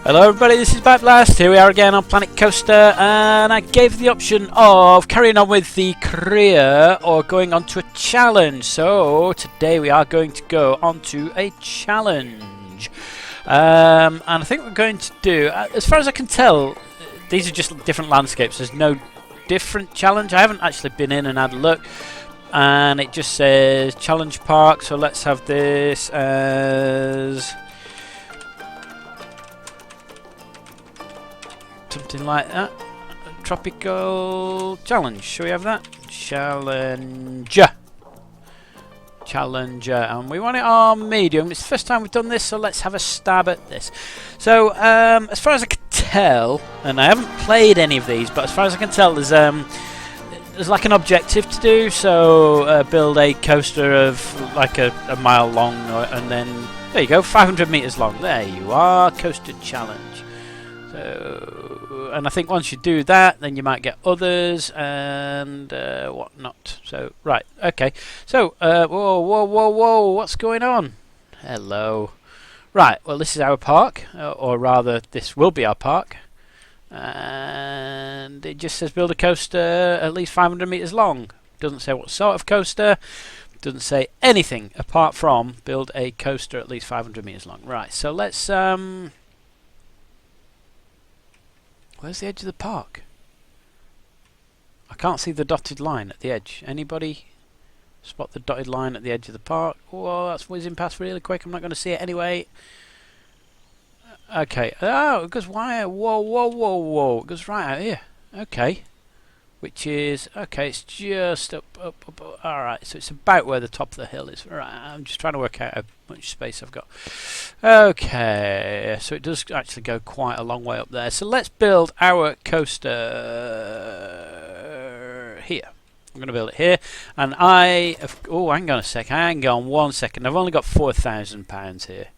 Hello everybody, this is Blast. Here we are again on Planet Coaster, and I gave the option of carrying on with the career or going on to a challenge. So today we are going to go on to a challenge, and I think we're going to do, as far as I can tell, these are just different landscapes. There's no different challenge. I haven't actually been in and had a look, and it just says challenge park. So let's have this as something like that. Tropical challenge. Shall we have that? Challenger. And we want it on medium. It's the first time we've done this, so let's have a stab at this. So, as far as I can tell, and I haven't played any of these, but as far as I can tell, there's like an objective to do. So, build a coaster of like a mile long, and then there you go, 500 meters long. There you are, coaster challenge. So, and I think once you do that, then you might get others and whatnot. So, right, okay. So, whoa, what's going on? Hello. Right, well, this is our park, or rather, this will be our park. And it just says build a coaster at least 500 meters long. Doesn't say what sort of coaster. Doesn't say anything apart from build a coaster at least 500 meters long. Right, so let's where's the edge of the park? I can't see the dotted line at the edge. Anybody spot the dotted line at the edge of the park? Whoa, that's whizzing past really quick. I'm not going to see it anyway. Okay. Oh, it goes wire. Whoa. It goes right out here. Okay. Which is, okay, it's just up. Alright, so it's about where the top of the hill is. Right, I'm just trying to work out how much space I've got. Okay, so it does actually go quite a long way up there. So let's build our coaster here. I'm going to build it here. And oh, hang on a sec. Hang on 1 second. I've only got £4,000 here.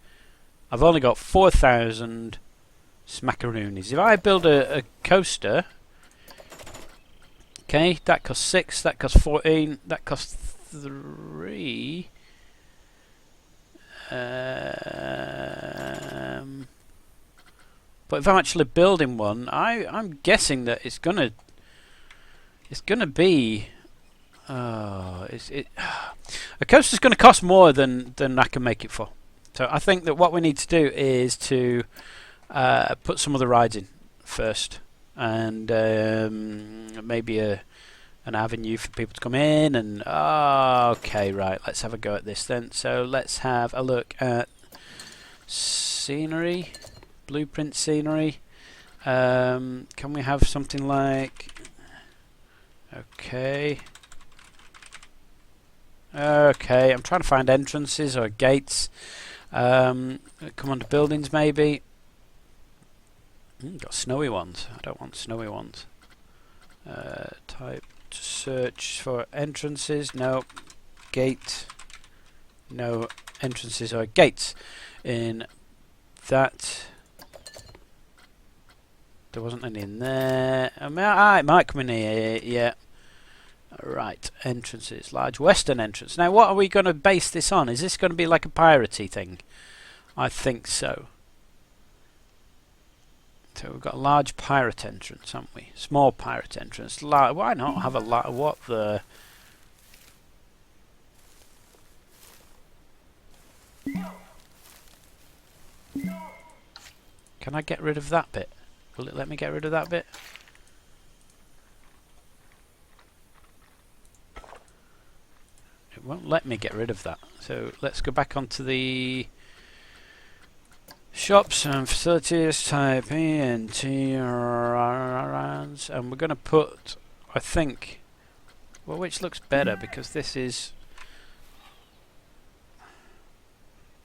I've only got 4,000 smackaroonies. If I build a coaster... Okay, that costs 6, that costs 14, that costs 3. But if I'm actually building one, I'm guessing that it's gonna be a coaster's gonna cost more than I can make it for. So I think that what we need to do is to put some of the rides in first. And maybe an avenue for people to come in, and okay, right, let's have a go at this then. So let's have a look at scenery, blueprint scenery. Can we have something like, okay, I'm trying to find entrances or gates. Come on to buildings maybe. Got snowy ones. I don't want snowy ones. Type to search for entrances. No. Gate. No entrances or gates. In that. There wasn't any in there. It might come in here. Yeah. Right. Entrances. Large western entrance. Now, what are we going to base this on? Is this going to be like a piratey thing? I think so. So we've got a large pirate entrance, haven't we? Small pirate entrance. Why not have a what the... Can I get rid of that bit? Will it let me get rid of that bit? It won't let me get rid of that. So let's go back onto the... Shops and facilities, type ENT, and we're going to put, I think, well, which looks better, because this is,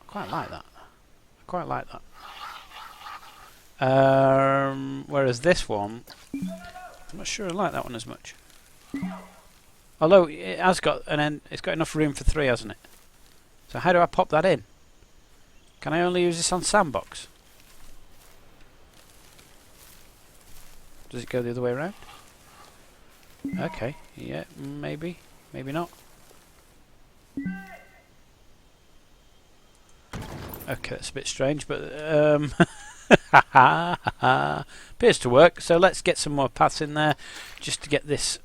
I quite like that. Whereas this one, I'm not sure I like that one as much. Although it has got it's got enough room for 3, hasn't it? So how do I pop that in? Can I only use this on sandbox? Does it go the other way around? Okay, yeah, maybe not. Okay, that's a bit strange, but Ha ha ha. Appears to work. So let's get some more paths in there just to get this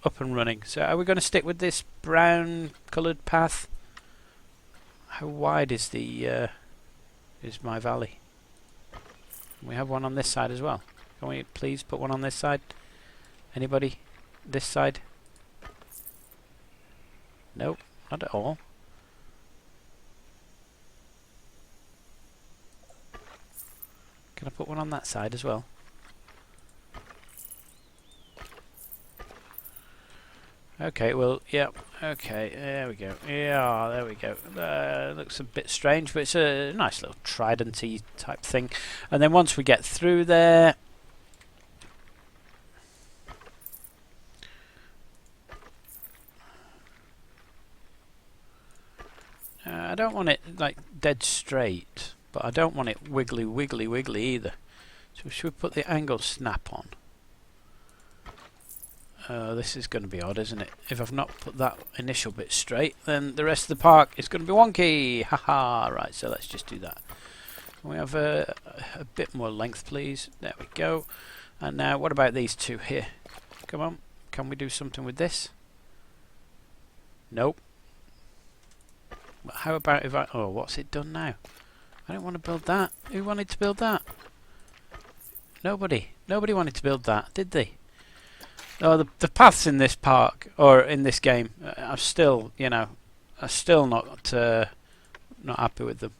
up and running. So are we going to stick with this brown coloured path? How wide is the is my valley? We have one on this side as well. Can we please put one on this side? Anybody? This side? Nope, not at all. Can I put one on that side as well? Okay, well, yeah, okay, there we go. Yeah, there we go. Looks a bit strange, but it's a nice little trident-y type thing. And then once we get through there, I don't want it like dead straight, but I don't want it wiggly, wiggly, wiggly either. So should we put the angle snap on? This is going to be odd, isn't it? If I've not put that initial bit straight, then the rest of the park is going to be wonky. Haha! Right, so let's just do that. Can we have a bit more length, please? There we go. And now, what about these two here? Come on, can we do something with this? Nope. But how about if I... Oh, what's it done now? I don't want to build that. Who wanted to build that? Nobody. Nobody wanted to build that, did they? Oh, the paths in this park, or in this game, I'm still, you know, I'm still not happy with them.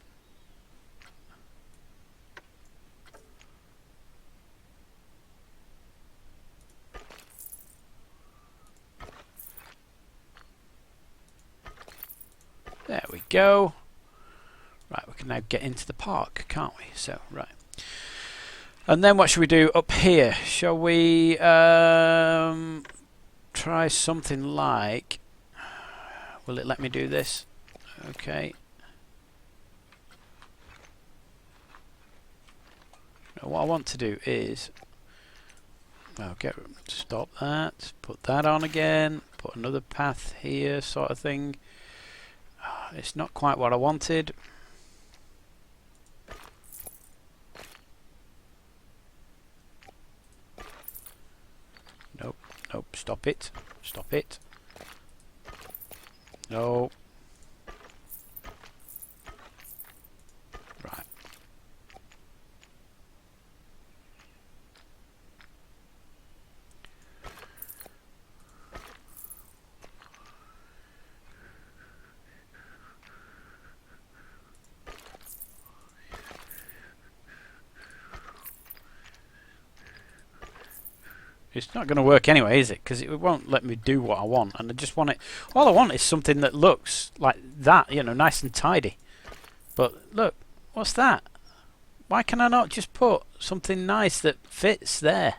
There we go. Right, we can now get into the park, can't we? So, right. And then what should we do up here? Shall we try something like... Will it let me do this? Okay. Now what I want to do is... Well, stop that. Put that on again. Put another path here, sort of thing. It's not quite what I wanted. Nope, nope, stop it. Stop it. No. Right. It's not going to work anyway, is it? Because it won't let me do what I want, and I just want it. All I want is something that looks like that, you know, nice and tidy. But look, what's that? Why can I not just put something nice that fits there?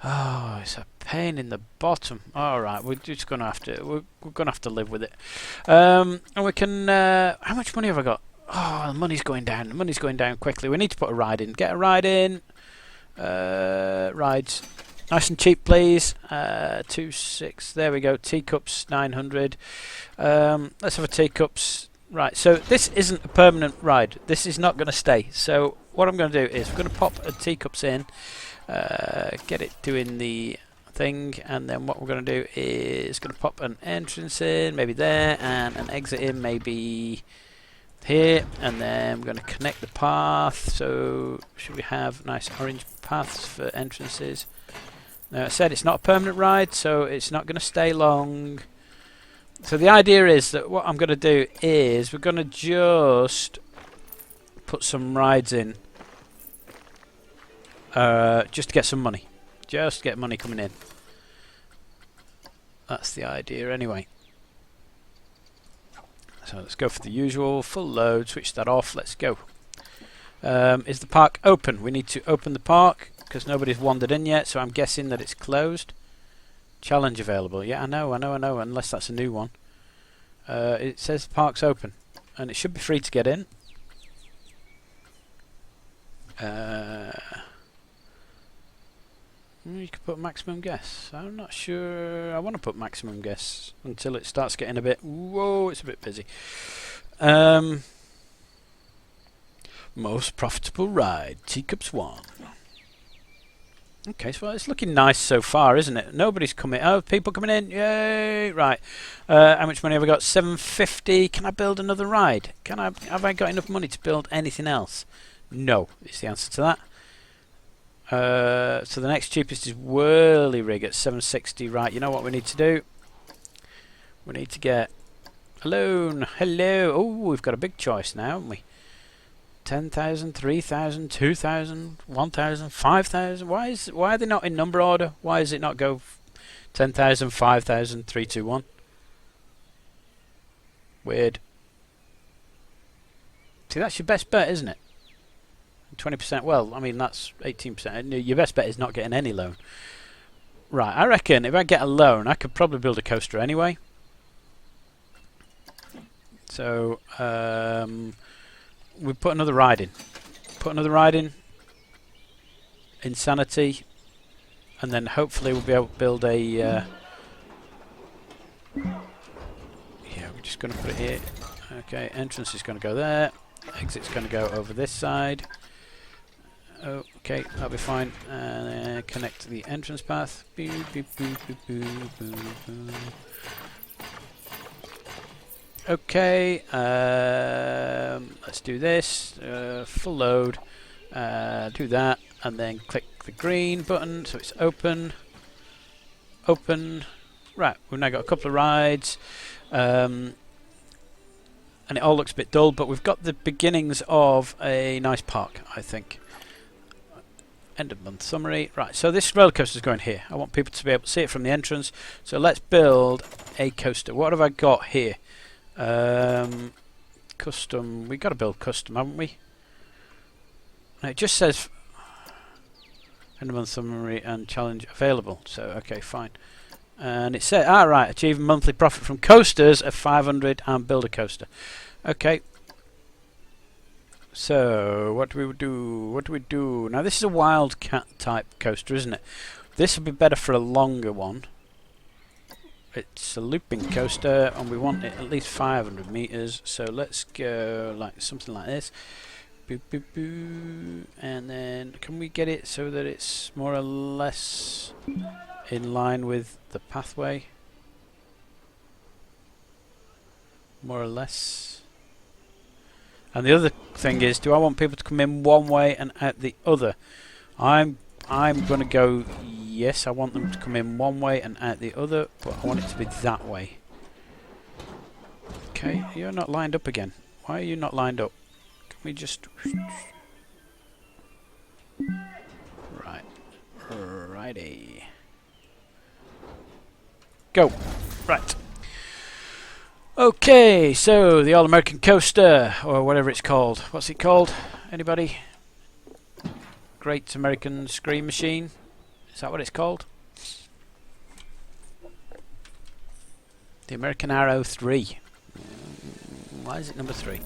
Oh, it's a pain in the bottom. All right, we're just going to have to. We're going to have to live with it. And we can. How much money have I got? Oh, the money's going down. The money's going down quickly. We need to put a ride in. Get a ride in. Rides nice and cheap, please. 2.6. There we go. Teacups 900. Let's have a teacups. Right, so this isn't a permanent ride. This is not going to stay. So what I'm going to do is we're going to pop a teacups in, get it doing the thing, and then what we're going to do is going to pop an entrance in, maybe there, and an exit in, maybe here, and then we're going to connect the path. So should we have nice orange paths for entrances? Now I said it's not a permanent ride, so it's not going to stay long. So the idea is that what I'm going to do is we're going to just put some rides in, just to get some money, just get money coming in. That's the idea anyway. So let's go for the usual full load, switch that off, let's go. Is the park open? We need to open the park because nobody's wandered in yet, so I'm guessing that it's closed. Challenge available. Yeah, I know, unless that's a new one. It says the park's open, and it should be free to get in. You could put maximum guess. I'm not sure. I want to put maximum guess until it starts getting a bit... Whoa, it's a bit busy. Most profitable ride, Teacups 1. Okay, so it's looking nice so far, isn't it? Nobody's coming. Oh, people coming in. Yay! Right. How much money have I got? 750. Can I build another ride? Have I got enough money to build anything else? No, is the answer to that. So the next cheapest is Whirly Rig at 760. Right, you know what we need to do? We need to get a loan. Hello. Oh, we've got a big choice now, haven't we? 10,000, 3,000, 2,000, 1,000, 5,000. Why are they not in number order? Why does it not go 10,000, 5,000, 3, 2, 1? Weird. See, that's your best bet, isn't it? 20%. Well, I mean, that's 18%. Your best bet is not getting any loan. Right, I reckon if I get a loan, I could probably build a coaster anyway. So, we put another ride in. Put another ride in. Insanity. And then hopefully we'll be able to build a... yeah, we're just going to put it here. Okay, entrance is going to go there. Exit's going to go over this side. Okay, that'll be fine. And connect to the entrance path. Boop, boop, boop, boop, boop, boop, boop. Okay, let's do this, full load, do that, and then click the green button so it's open. Right, we've now got a couple of rides, and it all looks a bit dull, but we've got the beginnings of a nice park, I think. End of month summary. Right, so this roller coaster is going here. I want people to be able to see it from the entrance, so let's build a coaster. What have I got here? Custom. We've got to build custom, haven't we? And it just says end of month summary and challenge available. So okay, fine. And it said, right, achieve monthly profit from coasters of 500 and build a coaster. Okay. So what do we do? What do we do? Now this is a wildcat type coaster, isn't it? This would be better for a longer one. It's a looping coaster and we want it at least 500 meters, so let's go like something like this. Boop, boop, boop. And then can we get it so that it's more or less in line with the pathway? More or less. And the other thing is, do I want people to come in one way and out the other? I'm going to go yes, I want them to come in one way and out the other, but I want it to be that way. Okay, you're not lined up again. Why are you not lined up? Can we just... Right. Righty. Go. Right. Okay, so the All-American Coaster, or whatever it's called. What's it called? Anybody? Great American Scream Machine? Is that what it's called? The American Arrow 3. Why is it number 3?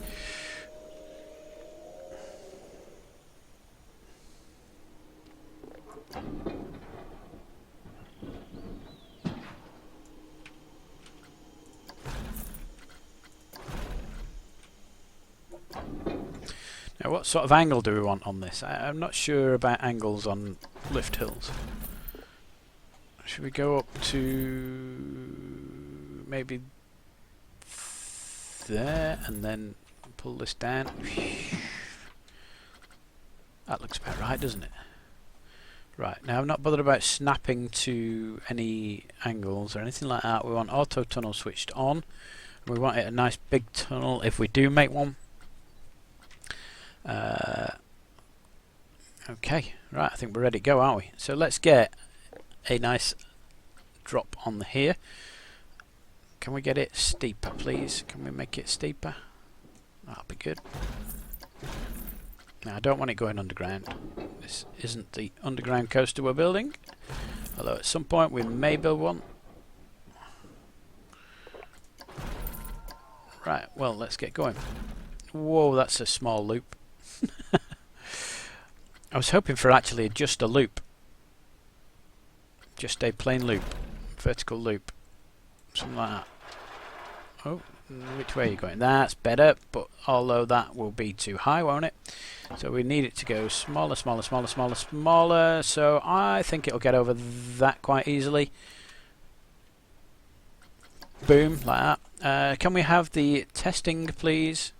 Now, what sort of angle do we want on this? I'm not sure about angles on lift hills. Should we go up to maybe there and then pull this down? That looks about right, doesn't it? Right, now I'm not bothered about snapping to any angles or anything like that. We want auto tunnel switched on. We want it a nice big tunnel if we do make one. Okay, right, I think we're ready to go, aren't we? So let's get a nice drop on here. Can we get it steeper, please? Can we make it steeper? That'll be good. Now, I don't want it going underground. This isn't the underground coaster we're building. Although at some point we may build one. Right, well, let's get going. Whoa, that's a small loop. I was hoping for actually just a loop. Just a plain loop. Vertical loop. Something like that. Oh, Which way are you going? That's better, but although that will be too high, won't it? So we need it to go smaller, smaller, smaller, smaller, smaller. So I think it'll get over that quite easily. Boom, like that. Can we have the testing, please?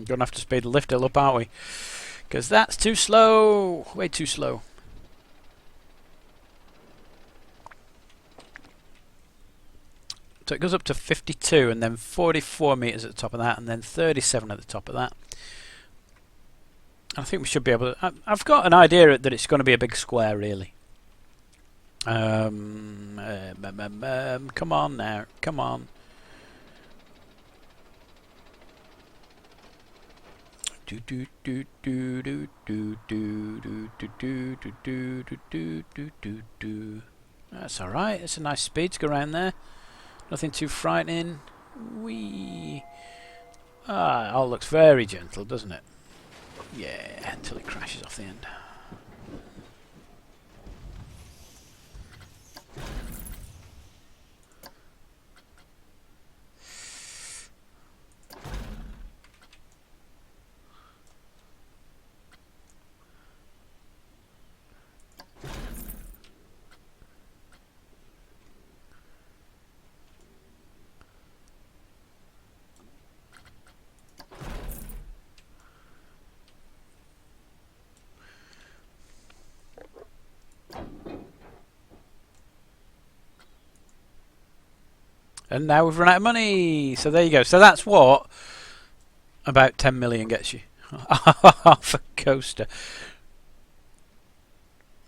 Gonna have to speed the lift hill up, aren't we? Because that's too slow. Way too slow. So it goes up to 52 and then 44 meters at the top of that and then 37 at the top of that. I think we should be able to... I've got an idea that it's going to be a big square, really. Come on now. Come on. That's alright. It's a nice speed to go around there. Nothing too frightening. Whee! Ah, it all looks very gentle, doesn't it? Yeah, until it crashes off the end. And now we've run out of money. So there you go. So that's what about 10 million gets you. Half a coaster.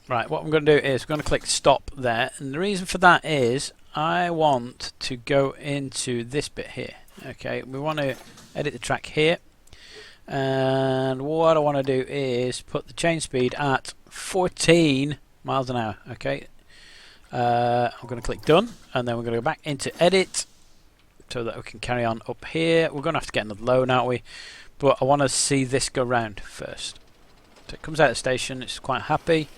Right, what I'm going to do is we're going to click stop there. And the reason for that is I want to go into this bit here. Okay, we want to edit the track here. And what I want to do is put the chain speed at 14 miles an hour. Okay. I'm going to click done and then we're going to go back into edit so that we can carry on up here. We're going to have to get another loan, aren't we? But I want to see this go round first. So it comes out of the station, it's quite happy.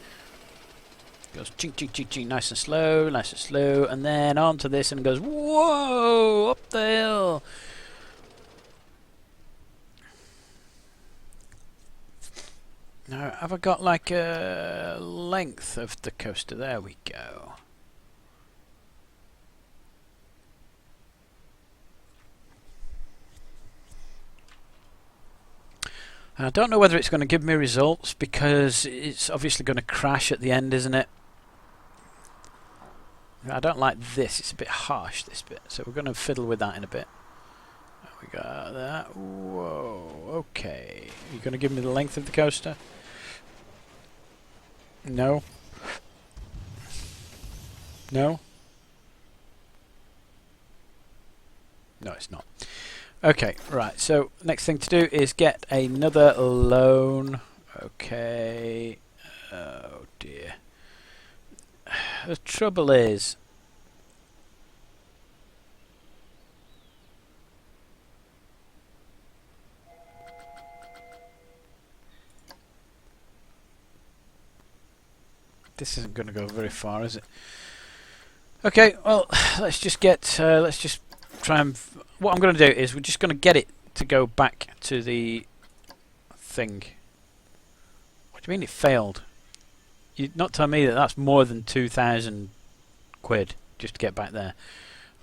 Goes chink chink chink chink, nice and slow, and then onto this and goes whoa up the hill. Now have I got like a length of the coaster? There we go. And I don't know whether it's going to give me results because it's obviously going to crash at the end, isn't it? I don't like this, it's a bit harsh, this bit, so we're going to fiddle with that in a bit. We got that. Whoa, okay. Are you going to give me the length of the coaster? No. No? No, it's not. Okay, right, so next thing to do is get another loan. Okay. Oh dear. The trouble is... this isn't going to go very far, is it? Okay, well, let's just get... let's just try and... what I'm going to do is we're just going to get it to go back to the thing. What do you mean it failed? You're not telling me that that's more than 2,000 quid just to get back there.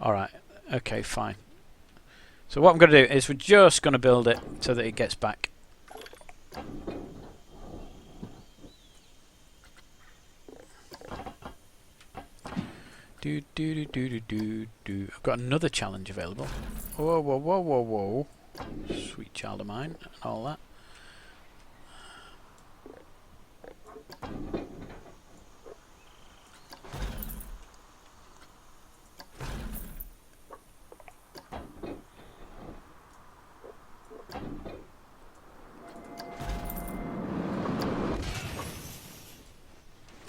Alright, okay, fine. So what I'm going to do is we're just going to build it so that it gets back. I've got another challenge available. Whoa, whoa, whoa, whoa, whoa. Sweet child of mine and all that.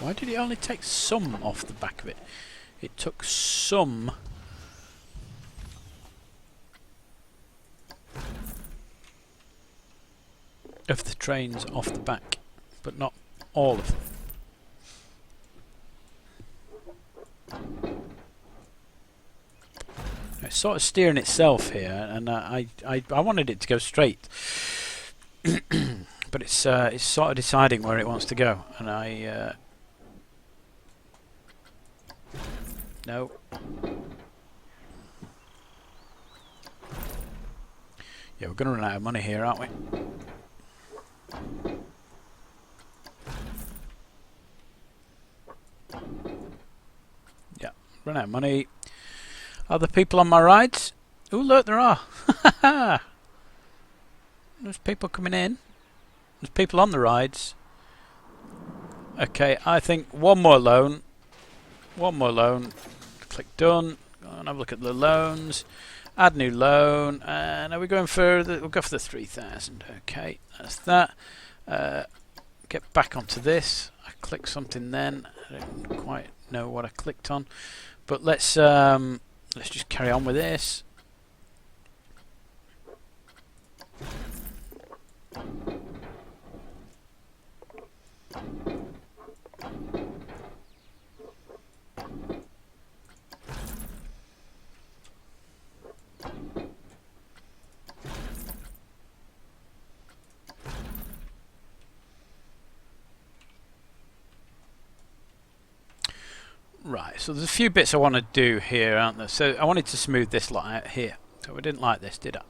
Why did it only take some off the back of it? It took some. Of the trains off the back, but not all of them. It's sort of steering itself here, and I wanted it to go straight, but it's sort of deciding where it wants to go, and no. Yeah, we're going to run out of money here, aren't we? Yeah, run out of money. Are there people on my rides? Oh, look, there are. There's people coming in. There's people on the rides. Okay, I think one more loan. One more loan. Click done. Go and have a look at the loans. Add new loan. And are we going for the... We'll go for the 3,000. Okay, that's that. Get back onto this. I clicked something then. I don't quite know what I clicked on. But let's just carry on with this. Right, so there's a few bits I want to do here, aren't there? So I wanted to smooth this lot out here. So we didn't like this, did I?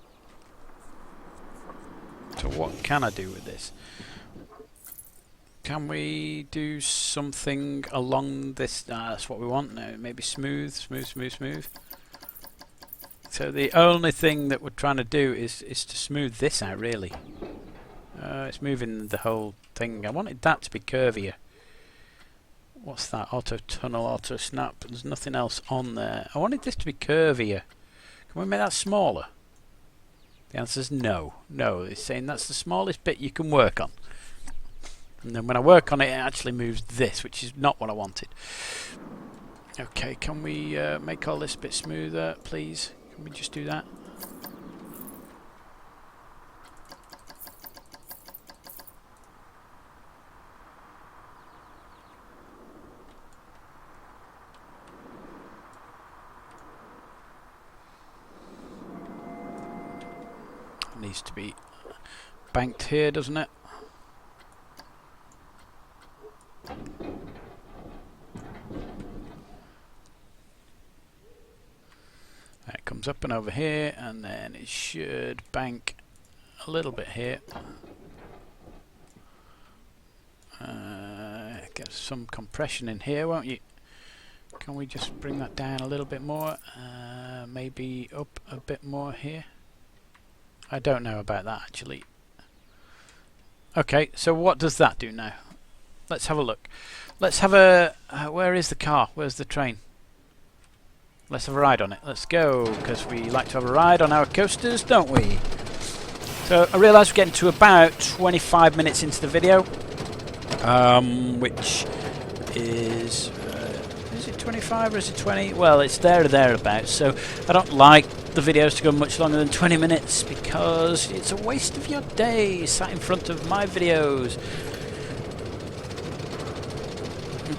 So what can I do with this? Can we do something along this? That's what we want now. Maybe smooth, smooth, smooth, smooth. So the only thing that we're trying to do is to smooth this out, really. It's moving the whole thing. I wanted that to be curvier. What's that? Auto tunnel, auto snap. There's nothing else on there. I wanted this to be curvier. Can we make that smaller? The answer is no. No, it's saying that's the smallest bit you can work on. And then when I work on it, it actually moves this, which is not what I wanted. Okay, can we make all this a bit smoother, please? Can we just do that? Needs to be banked here, doesn't it? It comes up and over here, and then it should bank a little bit here. Get some compression in here, won't you? Can we just bring that down a little bit more? Maybe up a bit more here. I don't know about that actually. Okay, so what does that do now? Let's have a look. Let's have a... where is the car? Where's the train? Let's have a ride on it. Let's go, because we like to have a ride on our coasters, don't we? So I realise we're getting to about 25 minutes into the video, which is it 25 or is it 20? Well, it's there or thereabouts. So I don't like the videos to go much longer than 20 minutes because it's a waste of your day sat in front of my videos.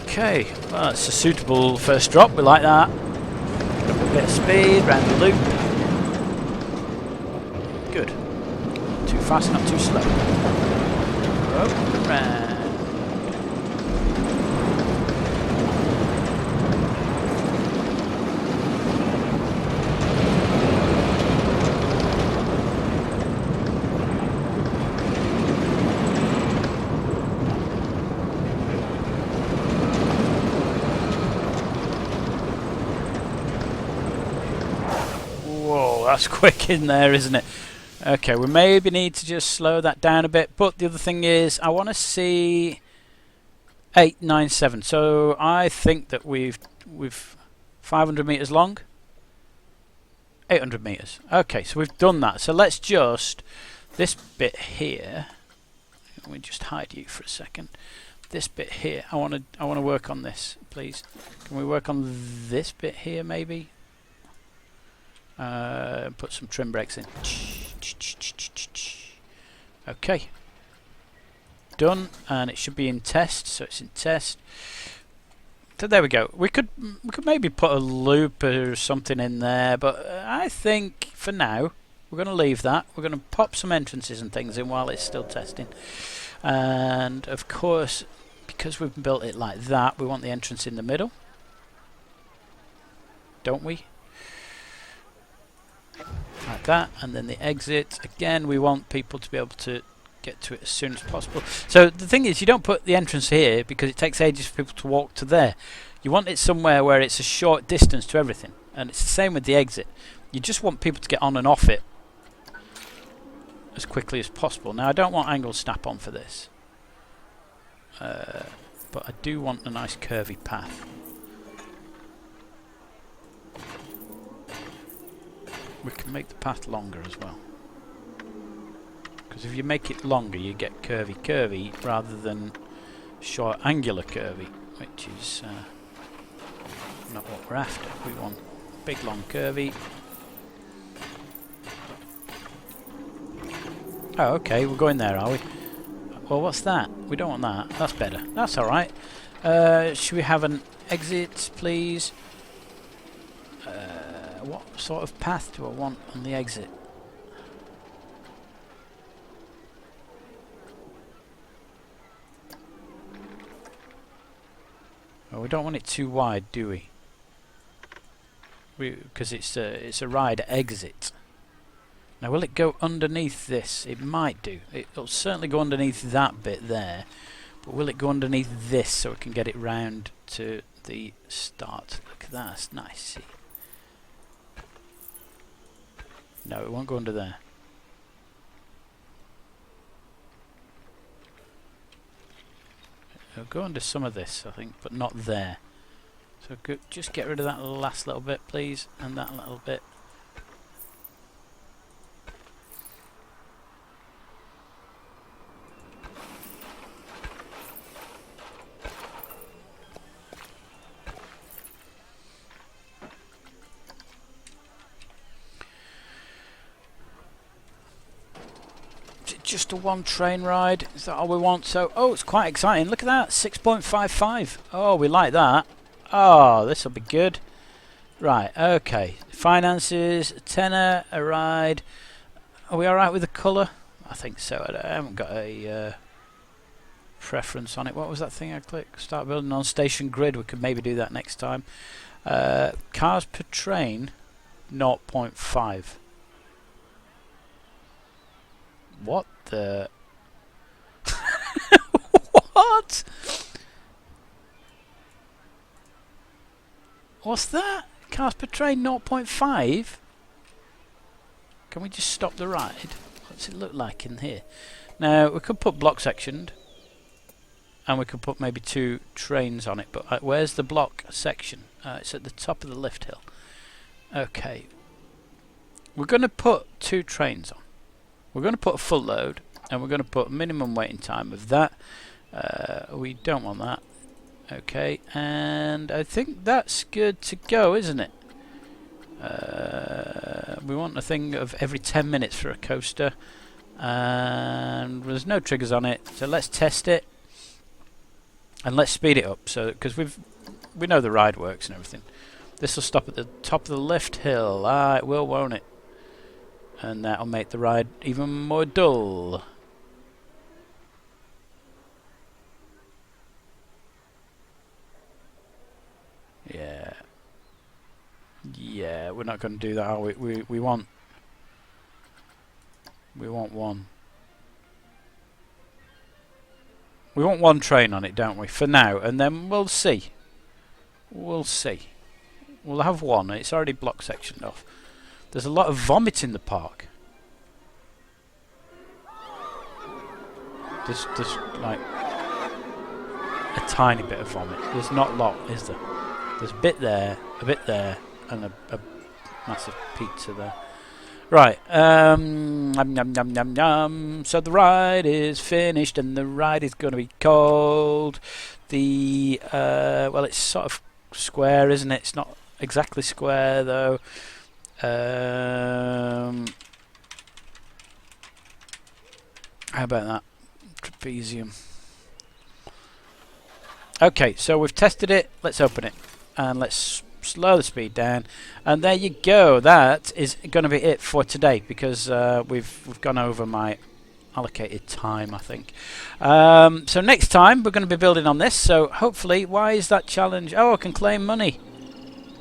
Okay, well, that's a suitable first drop. We like that. A bit of speed around the loop. Good. Not too fast, not too slow. Up, around. That's quick in there, isn't it? Okay, we maybe need to just slow that down a bit, but the other thing is I want to see 897. So I think that we've 500 meters long, 800 meters. Okay, so we've done that. So let's just this bit here. Let me just hide you for a second. this bit here. I want to work on this, please. Can we work on this bit here, maybe? Put some trim brakes in. Okay. Done, and it should be in test, so it's in test. So there we go. We could maybe put a loop or something in there, but I think for now we're going to leave that. We're going to pop some entrances and things in while it's still testing. And of course, because we've built it like that, we want the entrance in the middle, don't we? Like that, and then the exit. Again, we want people to be able to get to it as soon as possible. So the thing is, you don't put the entrance here because it takes ages for people to walk to there. You want it somewhere where it's a short distance to everything, and it's the same with the exit. You just want people to get on and off it as quickly as possible. Now I don't want angle snap on for this, but I do want a nice curvy path. We can make the path longer as well, because if you make it longer you get curvy rather than short angular curvy, which is not what we're after. We want big long curvy. Oh, okay, we're going there, are we? Well, what's that? We don't want that. That's better. That's alright. Should we have an exit, please? What sort of path do I want on the exit? Well, we don't want it too wide, do we? Because it's a ride exit. Now, will it go underneath this? It might do. It'll certainly go underneath that bit there. But will it go underneath this so we can get it round to the start? Look at that. That's nice. See? No, it won't go under there. It'll go under some of this, I think, but not there. So just get rid of that last little bit, please, and that little bit. Just a one train ride, is that all we want? So, oh, it's quite exciting. Look at that, 6.55. Oh, we like that. Oh, this will be good. Right, okay. Finances, a tenner, a ride. Are we alright with the colour? I think so. I haven't got a preference on it. What was that thing I clicked? Start building on station grid. We could maybe do that next time. Cars per train, 0.5. What the... What? What's that? Cars per train 0.5? Can we just stop the ride? What's it look like in here? Now, we could put block sectioned, and we could put maybe 2 trains on it, but where's the block section? It's at the top of the lift hill. Okay. We're going to put 2 trains on. We're going to put a full load, and we're going to put a minimum waiting time of that. We don't want that. Okay, and I think that's good to go, isn't it? We want a thing of every 10 minutes for a coaster, and there's no triggers on it, so let's test it, and let's speed it up, so because we know the ride works and everything. This will stop at the top of the lift hill. It will, won't it? And that'll make the ride even more dull. Yeah. Yeah, we're not going to do that, are we? We want one. We want one train on it, don't we? For now, and then we'll see. We'll see. We'll have one. It's already block sectioned off. There's a lot of vomit in the park. There's like a tiny bit of vomit. There's not a lot, is there? There's a bit there, and a massive pizza there. Right. Nom, nom, nom, nom, nom. So the ride is finished, and the ride is going to be called the. Well, it's sort of square, isn't it? It's not exactly square though. How about that? Trapezium. Okay, so we've tested it. Let's open it, and let's slow the speed down, and there you go. That is going to be it for today, because we've gone over my allocated time, I think. So next time we're going to be building on this. So hopefully, why is that challenge? Oh, I can claim money.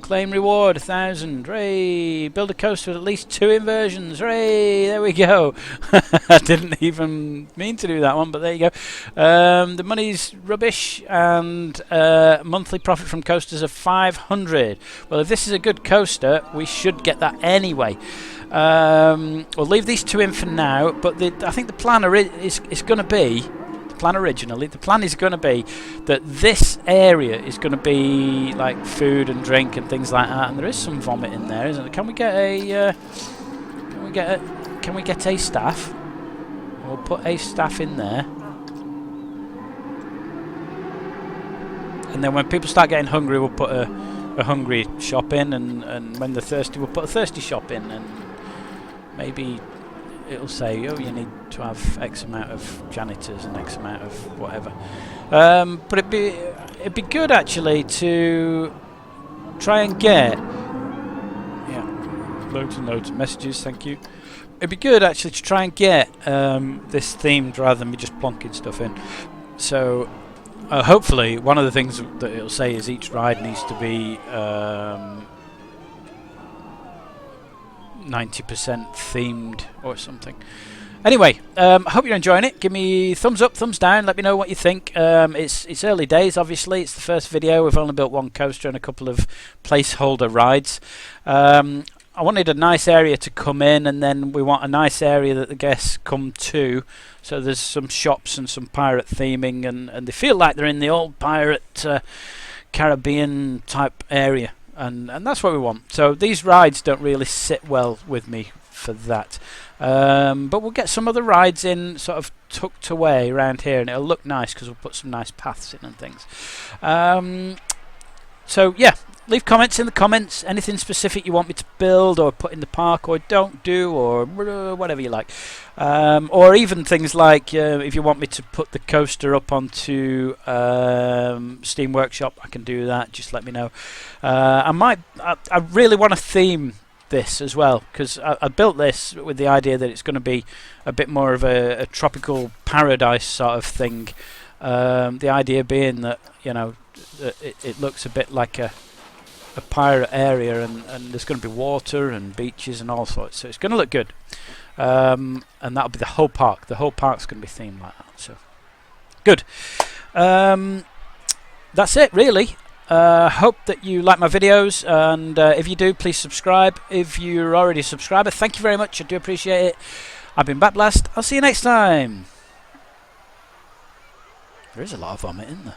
Claim reward 1,000. Hooray! Build a coaster with at least 2 inversions. Hooray! There we go. I didn't even mean to do that one, but there you go. The money's rubbish, and monthly profit from coasters of 500. Well, if this is a good coaster, we should get that anyway. We'll leave these 2 in for now, but I think the plan is going to be. The plan is going to be that this area is going to be like food and drink and things like that, and there is some vomit in there, isn't there? Can we get a staff? We'll put a staff in there, and then when people start getting hungry, we'll put a hungry shop in, and when they're thirsty, we'll put a thirsty shop in, and maybe it'll say, oh, you need to have X amount of janitors and X amount of whatever. But it'd be good actually to try and get loads and loads of messages. Thank you. It'd be good actually to try and get this themed rather than me just plonking stuff in. So hopefully one of the things that it'll say is each ride needs to be 90% themed or something. Anyway, I hope you're enjoying it. Give me thumbs up, thumbs down. Let me know what you think. It's early days, obviously. It's the first video. We've only built 1 coaster and a couple of placeholder rides. I wanted a nice area to come in, and then we want a nice area that the guests come to. So there's some shops and some pirate theming, and they feel like they're in the old pirate Caribbean type area. And that's what we want. So these rides don't really sit well with me for that. But we'll get some other rides in sort of tucked away around here, and it'll look nice because we'll put some nice paths in and things. So yeah, leave comments in the comments. Anything specific you want me to build or put in the park or don't do, or whatever you like. Or even things like if you want me to put the coaster up onto Steam Workshop, I can do that. Just let me know. I really want to theme this as well, because I built this with the idea that it's going to be a bit more of a tropical paradise sort of thing. The idea being that, you know, it looks a bit like a pirate area, and there's going to be water and beaches and all sorts, so it's going to look good. And that'll be the whole park. The whole park's going to be themed like that, so good. That's it really. Hope that you like my videos, and if you do, please subscribe. If you're already a subscriber, thank you very much. I do appreciate it. I've been Backblast. I'll see you next time. There is a lot of vomit in there.